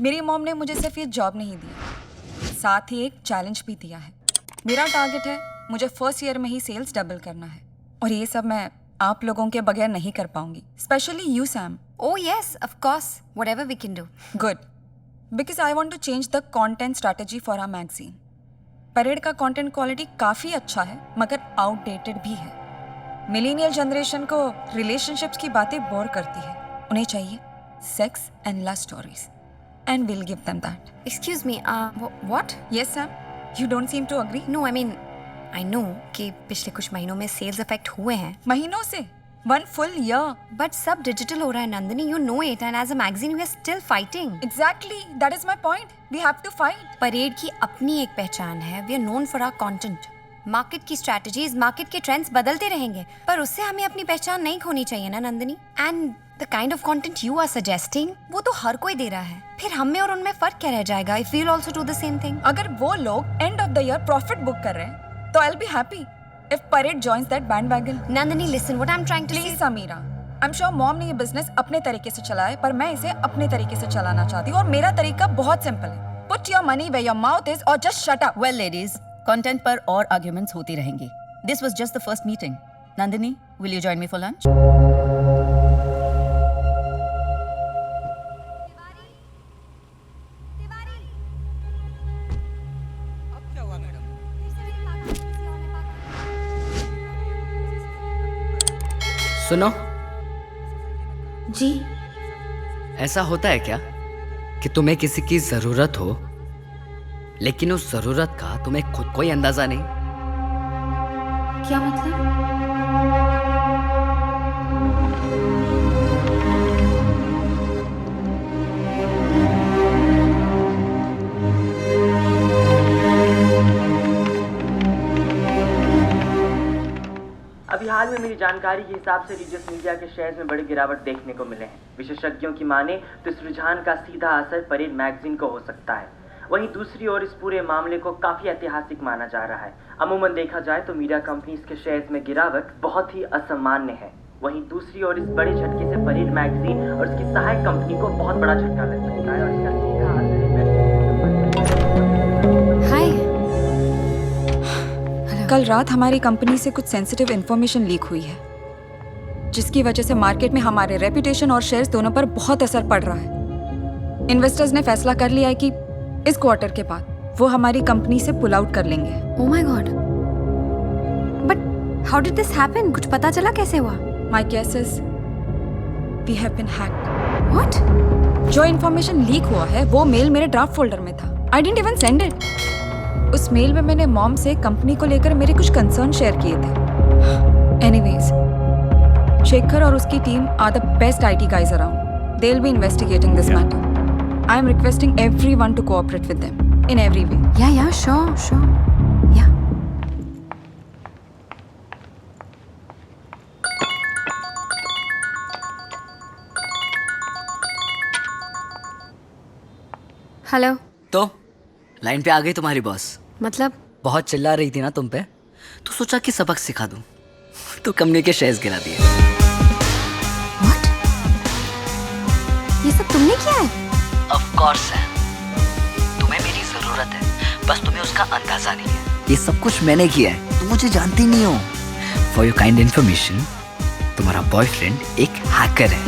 मेरी मॉम ने मुझे सिर्फ ये जॉब नहीं दी, साथ ही एक चैलेंज भी दिया है। मेरा टारगेट है मुझे फर्स्ट ईयर में ही सेल्स डबल करना है, और ये सब मैं आप लोगों के बगैर नहीं कर पाऊंगी, specially you Sam. Oh yes, of course. Whatever we can do. Good, because I want to change the content strategy for our magazine. Parade का कंटेंट क्वालिटी काफ़ी अच्छा है मगर आउटडेटेड भी है। मिलेनियल जनरेशन को रिलेशनशिप्स की बातें बोर करती है, उन्हें चाहिए sex and love stories, and will give them that. Excuse me, what? Yes Sam, you don't seem to agree. No, I mean, I know कि पिछले कुछ महीनों में सेल्स अफेक्ट हुए हैं, महीनों से, वन फुल ईयर। but सब डिजिटल हो रहा है Nandini, you know it, and as a magazine we are still fighting. Exactly, that is my point, we have to fight. Parade की अपनी एक पहचान है, we are known for our content. Market की स्ट्रैटेजीज, मार्केट के ट्रेंड्स बदलते रहेंगे, पर उससे हमें अपनी पहचान नहीं खोनी चाहिए ना Nandini. And the kind of content you are suggesting, वो तो हर कोई दे रहा है, फिर हम में और उनमें फर्क क्या रह जाएगा if we will also do the same thing? अगर वो लोग end of the year profit book कर रहे हैं तो I will be happy if parade joins that bandwagon. Nandini listen, what I am trying to say, please Samira, I am sure mom ने ये business अपने तरीके से चलाया है, पर मैं इसे अपने तरीके से चलाना चाहती हूँ, और मेरा तरीका बहुत सिंपल है। Put your money where your mouth is और just shut up. Well ladies, content पर और आर्ग्यूमेंट्स होती रहेंगी। This was just the first meeting. Nandini, will you join me for lunch? सुनो, जी ऐसा होता है क्या कि तुम्हें किसी की जरूरत हो लेकिन उस जरूरत का तुम्हें खुद कोई अंदाजा नहीं? क्या मतलब? अभी हाल में मेरी जानकारी के हिसाब से रिलीजियस मीडिया के शेयर्स में बड़ी गिरावट देखने को मिले हैं। विशेषज्ञों की माने तो इस रुझान का सीधा असर परेड मैगजीन को हो सकता है। वहीं दूसरी ओर इस पूरे मामले को काफी ऐतिहासिक माना जा रहा है। अमूमन देखा जाए तो मीडिया कंपनीज के शेयर्स में गिरावट बहुत ही असामान्य है। वहीं दूसरी ओर इस बड़े झटके से परेड मैगजीन और उसकी सहायक कंपनी को बहुत बड़ा झटका लग सकता है, और इसका सीधा असर हाय, कल रात हमारी कंपनी से कुछ सेंसिटिव इंफॉर्मेशन लीक हुई है, जिसकी वजह से मार्केट में हमारे रेपुटेशन और शेयर्स दोनों पर बहुत असर पड़ रहा है। इन्वेस्टर्स ने फैसला कर लिया है कि इस क्वार्टर के बाद वो हमारी कंपनी से पुल आउट कर लेंगे। Oh my God, but how did this happen? कुछ पता चला कैसे हुआ? My guess is we have been hacked. What? जो इन्फॉर्मेशन लीक हुआ है वो मेल मेरे ड्राफ्ट फोल्डर में था। I didn't even send it. उस मेल में मैंने मॉम से कंपनी को लेकर मेरे कुछ कंसर्न शेयर किए थे। एनीवेज, शेखर और उसकी team are the best IT guys around. They'll be investigating this matter. I am requesting everyone to cooperate with them in every way. Yeah, sure. Yeah. Hello. तो line पे आ गई तुम्हारी boss. मतलब? बहुत चिल्ला रही थी ना तुम पे, तो सोचा कि सबक सिखा दूं। तो कंपनी के शेयर्स गिरा दिए। व्हाट? ये सब तुमने किया है? ऑफ कोर्स है। तुम्हें मेरी जरूरत है, बस तुम्हें उसका अंदाजा नहीं है। ये सब कुछ मैंने किया है, तुम मुझे जानती नहीं हो। फॉर योर काइंड इन्फॉर्मेशन, तुम्हारा बॉयफ्रेंड एक हैकर है।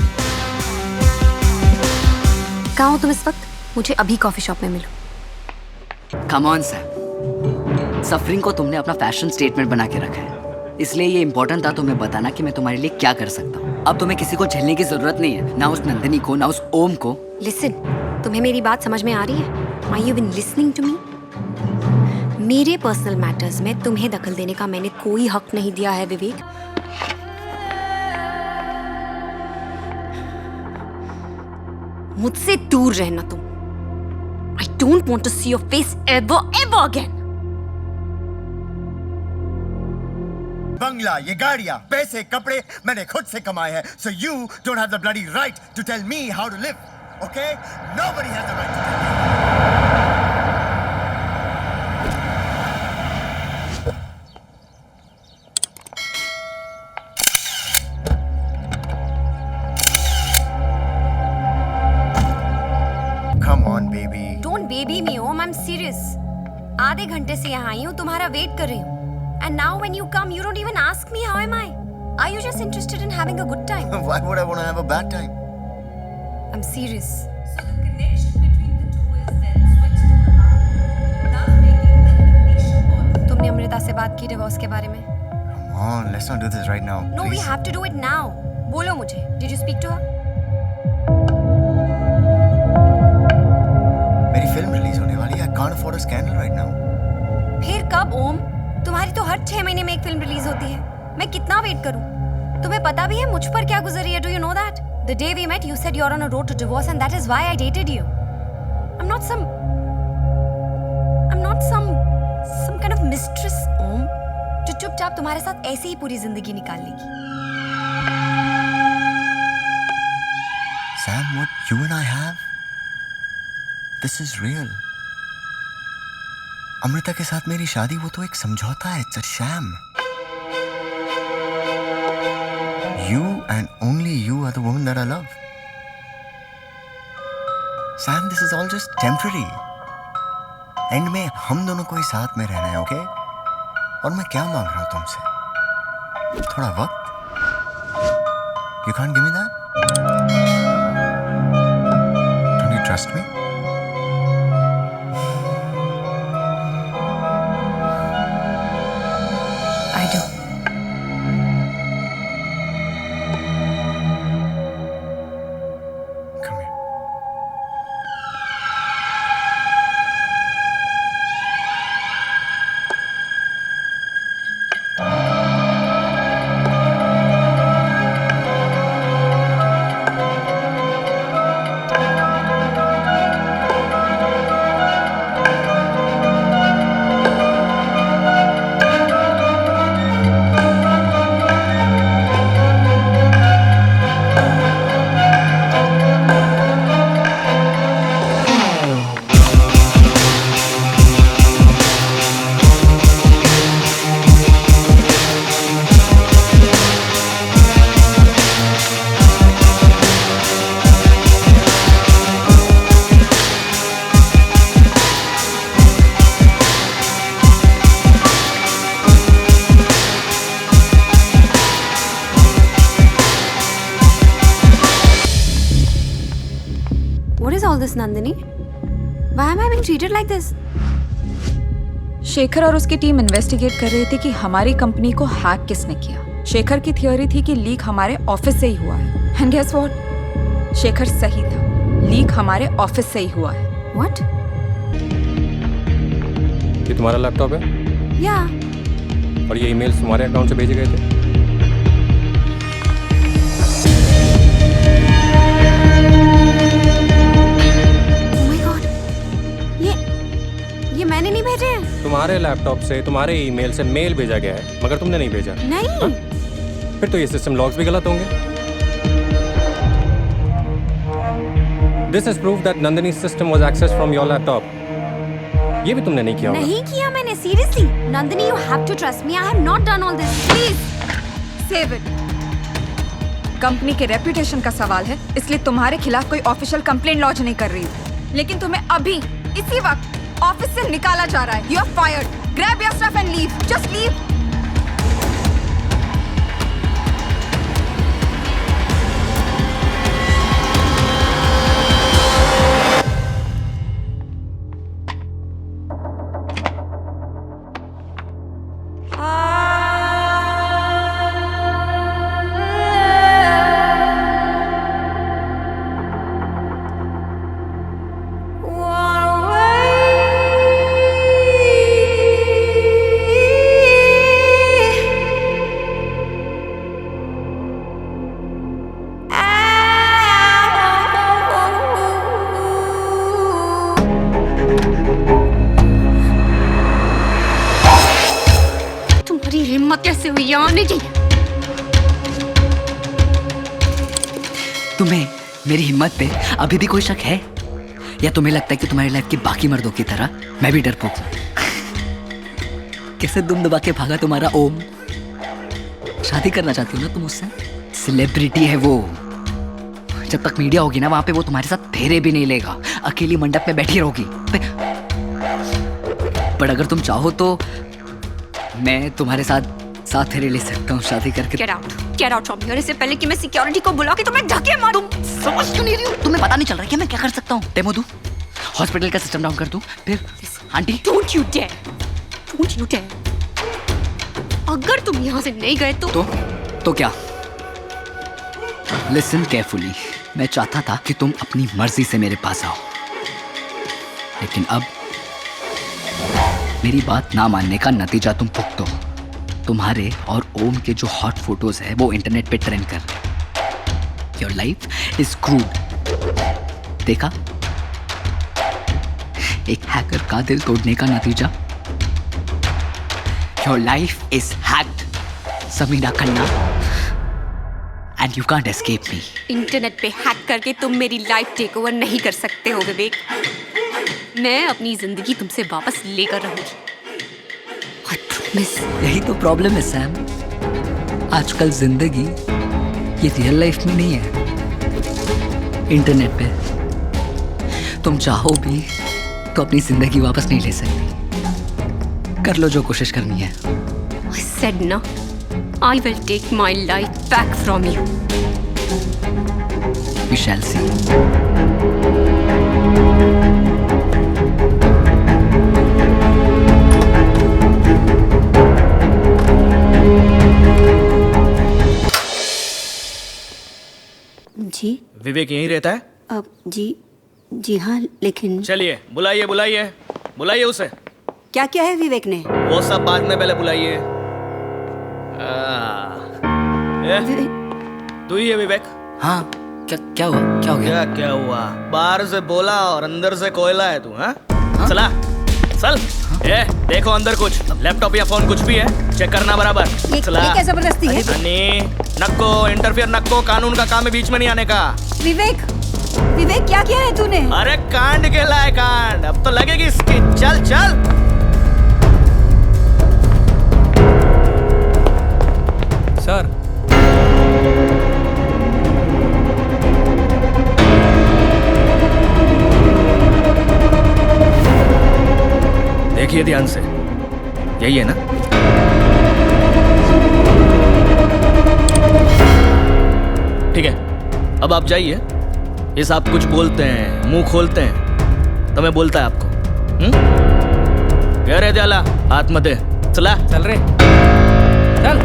कहाँ हो तुम इस वक्त? मुझे अभी कॉफी शॉप में मिलो। कम ऑन सैम, सफरिंग को तुमने अपना फैशन स्टेटमेंट बना के रखा है, इसलिए ये इंपॉर्टेंट था तुम्हें बताना कि मैं तुम्हारे लिए क्या कर सकता हूँ। अब तुम्हें किसी को झेलने की जरूरत नहीं है, ना उस नंदिनी को, ना उस ओम को। लिसन, तुम्हें मेरी बात समझ में आ रही है? Are you even listening to me? मेरे पर्सनल मैटर्स में तुम्हें दखल देने का मैंने कोई हक नहीं दिया है विवेक। मुझसे दूर रहना तुम। I don't want to see your face ever again. बंगला, ये गाड़ियाँ, पैसे, कपड़े मैंने खुद से कमाए हैं. So you don't have the bloody right to tell me how to live. Okay? Nobody has the right to tell me. Come on, baby. Don't baby me, Om. I'm serious. आधे घंटे से यहाँ आई हूँ, तुम्हारा वेट कर रही हूँ. And now when you come, you don't even ask me how am I. Are you just interested in having a good time? Why would I want to have a bad time? I'm serious. So the connection between the two is then switched to Anand, thus making the condition possible. तुमने अमृता से बात की divorce के बारे में? Come on, let's not do this right now. No, we please. have to do it now. बोलो मुझे. Did you speak to her? मेरी फिल्म रिलीज होने वाली है. I can't afford a scandal right now. फिर कब ओम? तुम्हारी तो हर 6 महीने में एक फिल्म रिलीज होती है. मैं कितना वेट करूं? तुम्हें पता भी है मुझ पर क्या गुजरी है? Do you know that? The day we met, you said you're on a road to divorce, and that is why I dated you. I'm not some kind of mistress, ओम, जो चुपचाप तुम्हारे साथ ऐसे ही पूरी जिंदगी निकाल लेगी. Sam, what you and I have, this is real. Amrita के साथ मेरी शादी वो तो एक समझौता है. It's a sham. You and only you are the woman that I love. Sam, this is all just temporary. And में हम दोनों को ही साथ में रहना है, ओके? और मैं क्या मांग रहा हूं तुमसे? थोड़ा वक्त? You can't give me that? Don't you trust me? I do. Come here. What is all this, Nandini? Why am I being treated like this? Shekhar और उसकी टीम इन्वेस्टिगेट कर रही थी कि हमारी कंपनी को हैक किसने किया. शेखर की थियोरी थी कि लीक हमारे ऑफिस से ही हुआ है. And guess what? शेखर सही था. लीक हमारे ऑफिस से ही हुआ है. What? ये तुम्हारा लैपटॉप है Yeah. और ये ईमेल्स तुम्हारे अकाउंट से भेजे गए थे. Oh my God. ये मैंने नहीं भेजे हैं. तुम्हारे लैपटॉप से तुम्हारे ईमेल से मेल भेजा गया है मगर तुमने नहीं भेजा. नहीं. फिर तो ये सिस्टम लॉग्स भी गलत होंगे. This is proof that Nandini system was accessed from your laptop. ये भी तुमने नहीं किया होगा. नहीं किया मैंने. Seriously. Nandini, you have to trust me. I have not done all this. Please. Save it. Company के रेपुटेशन का सवाल है, इसलिए तुम्हारे खिलाफ कोई ऑफिशियल कंप्लेंट लॉन्च नहीं कर रही हूँ. लेकिन तुम्हें अभी इसी वक्त ऑफिस से निकाला जा रहा है. You are fired. Grab your stuff and leave. Just leave. तुम्हारी हिम्मत कैसे हुई यहाँ आने की? तुम्हें मेरी हिम्मत पे अभी भी कोई शक है या तुम्हें लगता है कि तुम्हारी लाइफ के बाकी मर्दों की तरह मैं भी डरपोक हूं? कैसे दुम दबा के भागा तुम्हारा ओम. शादी करना चाहती हो ना तुम उससे? सेलिब्रिटी है वो. जब तक मीडिया होगी ना वहां पे वो तुम्हारे साथ फेरे भी नहीं लेगा. अकेली मंडप में बैठी रहोगी। पर अगर तुम चाहो तो मैं तुम्हारे साथ फेरे ले सकता हूँ शादी करके। Get out from here. इससे पहले कि मैं सिक्योरिटी को बुला के तुम्हें धक्के मारूं। समझ क्यों नहीं रही हो? तुम्हें पता नहीं चल रहा कि मैं क्या कर सकता हूँ? डेमो दूं, हॉस्पिटल का सिस्टम डाउन कर दूं, फिर आंटी। Don't you dare. अगर तुम यहाँ से नहीं गए तो क्या? Listen carefully. मैं चाहता था कि तुम अपनी मर्जी से मेरे पास आओ, लेकिन अब मेरी बात ना मानने का नतीजा तुम भुगतो। तुम्हारे और ओम के जो हॉट फोटोज है वो इंटरनेट पे ट्रेंड कर रहे। Your life is crude. देखा, एक हैकर का दिल तोड़ने का नतीजा। Your life is hacked Samira Khanna, and you can't escape me. Internet पे हैक करके तुम मेरी लाइफ टेक ओवर नहीं कर सकते हो विवेक। मैं अपनी जिंदगी तुमसे वापस लेकर रहूंगी। यही तो प्रॉब्लम है सैम। आजकल जिंदगी ये रियल लाइफ में नहीं है, इंटरनेट पे। तुम चाहो भी तो अपनी जिंदगी वापस नहीं ले सकती। कर लो जो कोशिश करनी है। I said no. I will take my life back from you. We shall see. जी विवेक यहीं रहता है? अब जी हाँ, लेकिन चलिए बुलाइए उसे। क्या क्या है विवेक ने? वो सब बाद में, पहले बुलाइए। तू ही है विवेक? हाँ, क्या हुआ? क्या हो गया? क्या हुआ? बाहर से बोला और अंदर से कोयला है तू। हाँ? चला चल। देखो अंदर कुछ लैपटॉप या फोन कुछ भी है, चेक करना बराबर। ये क्या जबरदस्ती है? नक्को इंटरफियर, नक्को, कानून का काम है बीच में नहीं आने का। विवेक क्या किया है तूने? अरे कांड केला है कांड, अब तो लगेगी इसकी। चल सर, देखिए ध्यान से, यही है ना? ठीक है, अब आप जाइए। ये साहब कुछ बोलते हैं, मुंह खोलते हैं तो मैं बोलता है आपको। कह रहे जाला हाथ मत दे। चला चल रे, चल।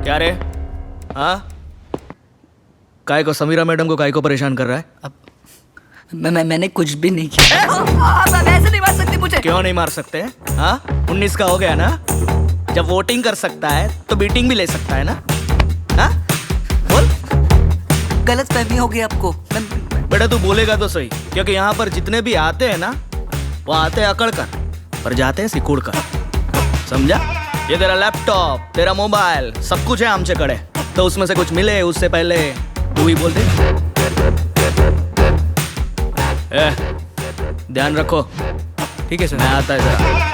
क्या रे? हाँ, काय को समीरा मैडम को काय को परेशान कर रहा है? अब मैंने कुछ भी नहीं किया। ऐसे नहीं मार सकते मुझे। क्यों नहीं मार सकते? हाँ, 19 का हो गया ना? जब वोटिंग कर सकता है तो बीटिंग भी ले सकता है ना? हाँ? बोल। गलत फहमी हो गई आपको। बेटा तू बोलेगा तो सही, क्योंकि यहाँ पर जितने भी आते हैं ना, वो आते हैं अकड़ कर, पर जाते हैं सिकुड़ कर। समझा? ये तेरा लैपटॉप, तेरा मोबाइल, सब कुछ है आमचे कड़े, तो उसमें से कुछ मिले उससे पहले तू ही बोल दे। ध्यान रखो। ठीक है सर। मैं आता है जरा।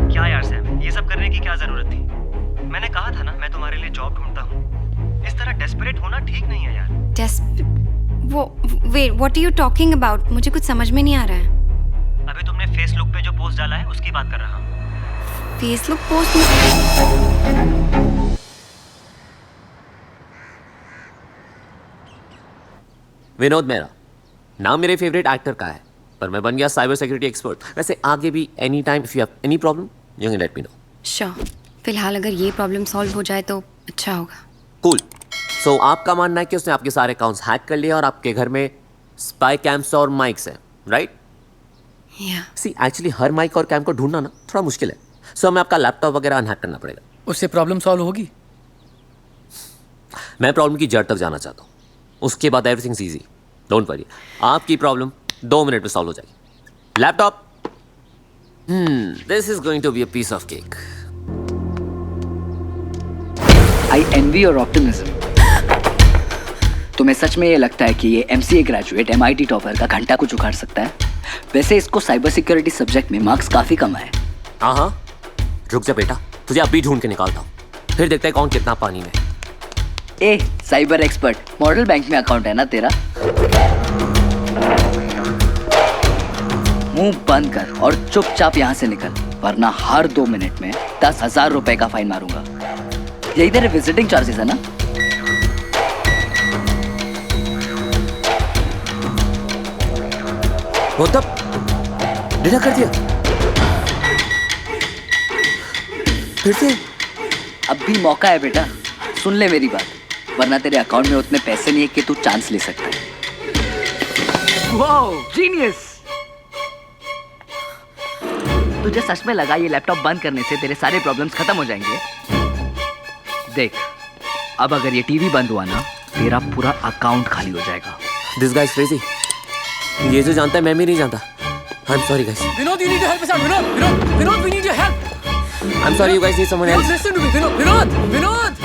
क्या यार सैम, ये सब करने की क्या जरूरत थी? मैंने कहा था ना, मैं तुम्हारे लिए जॉब ढूंढता हूँ। इस तरह डेस्परेट होना ठीक नहीं है यार। Wait, what are you talking about? मुझे कुछ समझ में नहीं आ रहा है। अभी तुमने फेसबुक पे जो पोस्ट डाला है उसकी बात कर रहा हूँ। Facebook post? विनोद मेरा नाम मेरे फेवरेट एक्टर का है, पर मैं बन गया साइबर सिक्योरिटी एक्सपर्ट। वैसे आगे भी any time if you have any problem you can let me know. Sure. फिलहाल अगर ये प्रॉब्लम सॉल्व हो जाए तो अच्छा होगा। कूल। सो आपका मानना है कि उसने आपके सारे अकाउंट्स हैक कर लिए और आपके घर में स्पाई कैम्स और माइक्स हैं, राइट? या सी एक्चुअली हर माइक और कैम को ढूंढना ना थोड़ा मुश्किल है, सो हमें आपका लैपटॉप वगैरह अनहैक करना पड़ेगा। उससे प्रॉब्लम सॉल्व होगी? मैं प्रॉब्लम की जड़ तक जाना चाहता हूँ, उसके बाद everything is easy. Don't worry, आपकी प्रॉब्लम 2 मिनट में सॉल्व हो जाएगी। Laptop This is going to be a piece of cake. I envy your optimism. तुम्हें सच में ये लगता है कि ये MCA ग्रेजुएट MIT टॉपर का घंटा कुछ उखाड़ सकता है? वैसे इसको साइबर सिक्योरिटी सब्जेक्ट में मार्क्स काफी कम आए। हाँ, रुक जा बेटा, तुझे अभी ढूंढ के निकालता हूँ, फिर देखते हैं कौन कितना पानी में। ए साइबर एक्सपर्ट, मॉडल बैंक में अकाउंट है ना तेरा? मुंह बंद कर और चुपचाप यहाँ से निकल, वरना हर 2 मिनट में 10,000 रुपए का फाइन मारूंगा। यही तेरे विजिटिंग चार्जेस है ना? वो तब डिनर कर दिया फिर से? अब भी मौका है बेटा, सुन ले मेरी बात, वरना तेरे अकाउंट में उतने पैसे नहीं है कि तू चांस ले सकता है। Wow, genius! तुझे सच में लगा ये लैपटॉप बंद करने से तेरे सारे प्रॉब्लम्स खत्म हो जाएंगे? देख, अब अगर ये टीवी बंद हुआ ना, तेरा पूरा अकाउंट खाली हो जाएगा। This guy is crazy. ये जो जानता है मैं भी नहीं जानता। I'm sorry guys. Vinod, you need to help us out. Vinod, we need your help. I'm sorry, you guys need someone else. Listen to me, Vinod.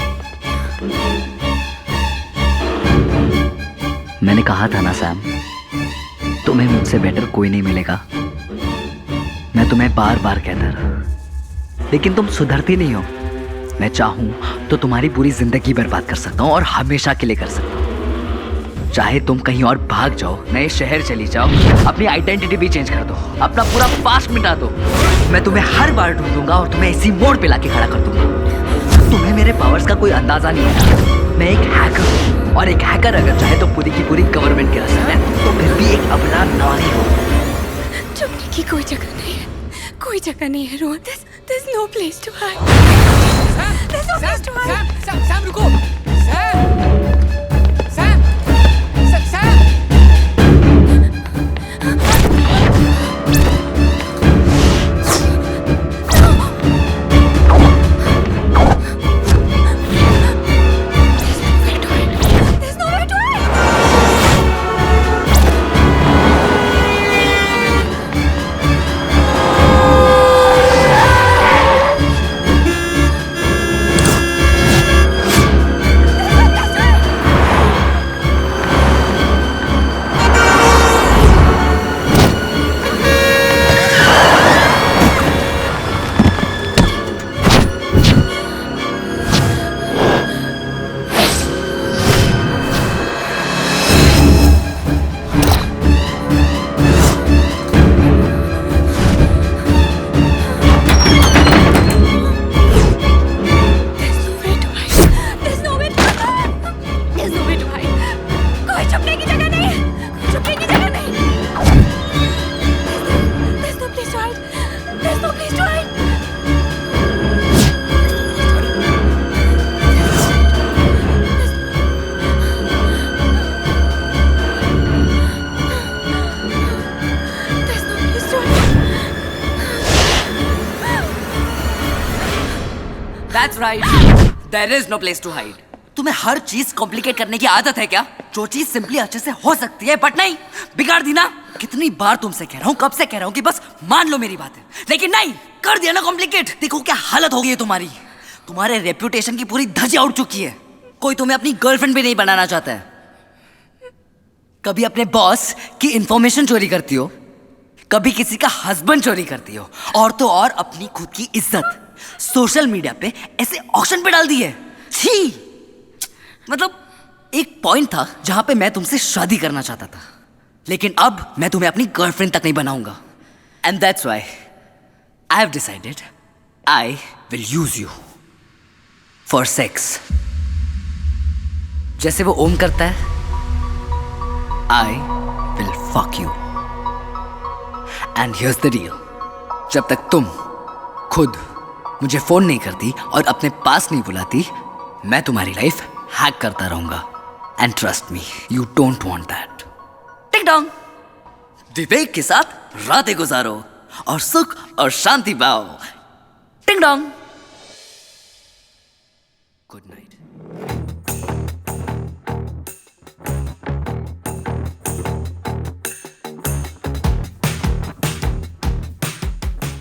मैंने कहा था ना सैम, तुम्हें मुझसे बेटर कोई नहीं मिलेगा। मैं तुम्हें बार बार कहता रहा, लेकिन तुम सुधरती नहीं हो। मैं चाहूं तो तुम्हारी पूरी जिंदगी बर्बाद कर सकता हूं और हमेशा के लिए कर सकता हूं। चाहे तुम कहीं और भाग जाओ, नए शहर चली जाओ, अपनी आइडेंटिटी भी चेंज कर दो, अपना पूरा पास्ट मिटा दो, मैं तुम्हें हर बार ढूंढूंगा और तुम्हें इसी मोड़ पे लाके खड़ा कर दूंगा। तुम्हें मेरे पावर्स का कोई अंदाजा नहीं है। मैं एक हैकर हूँ, और एक हैकर अगर चाहे तो पूरी की पूरी गवर्नमेंट गिरा सकता है, तो फिर भी एक अबला नारी हो। छुपने की कोई जगह नहीं है, कोई जगह नहीं है Rohan. There's no place to hide. There's no place to hide. Sam, रुको। Sam. That's right. There is no place to hide. तुम्हें हर चीज कॉम्प्लिकेट करने की आदत है क्या? जो चीज सिंपली अच्छे से हो सकती है, बट नहीं, बिगाड़ दी ना। कितनी बार तुमसे कह रहा हूँ, कब से कह रहा हूँ कि बस मान लो मेरी बात है, लेकिन नहीं, कर दिया ना कॉम्प्लिकेट। देखो क्या हालत हो गई है तुम्हारी। तुम्हारे रेप्यूटेशन की पूरी धज्जियां उड़ चुकी है। कोई तुम्हें अपनी गर्लफ्रेंड भी नहीं बनाना चाहता है। कभी अपने बॉस की इंफॉर्मेशन चोरी करती हो, कभी किसी का हस्बैंड चोरी करती हो, और तो और अपनी खुद की इज्जत सोशल मीडिया पे ऐसे ऑक्शन पे डाल दी है। छी! मतलब एक पॉइंट था जहां पे मैं तुमसे शादी करना चाहता था, लेकिन अब मैं तुम्हें अपनी गर्लफ्रेंड तक नहीं बनाऊंगा। And that's why I have decided I will use you for sex. जैसे वो ओम करता है, I will fuck you. And here's the deal, जब तक तुम खुद मुझे फोन नहीं करती और अपने पास नहीं बुलाती, मैं तुम्हारी लाइफ हैक करता रहूंगा। And trust me, you don't want that. टिक डॉन्ग, विवेक के साथ रातें गुजारो और सुख और शांति पाओ। टिंग डोंग।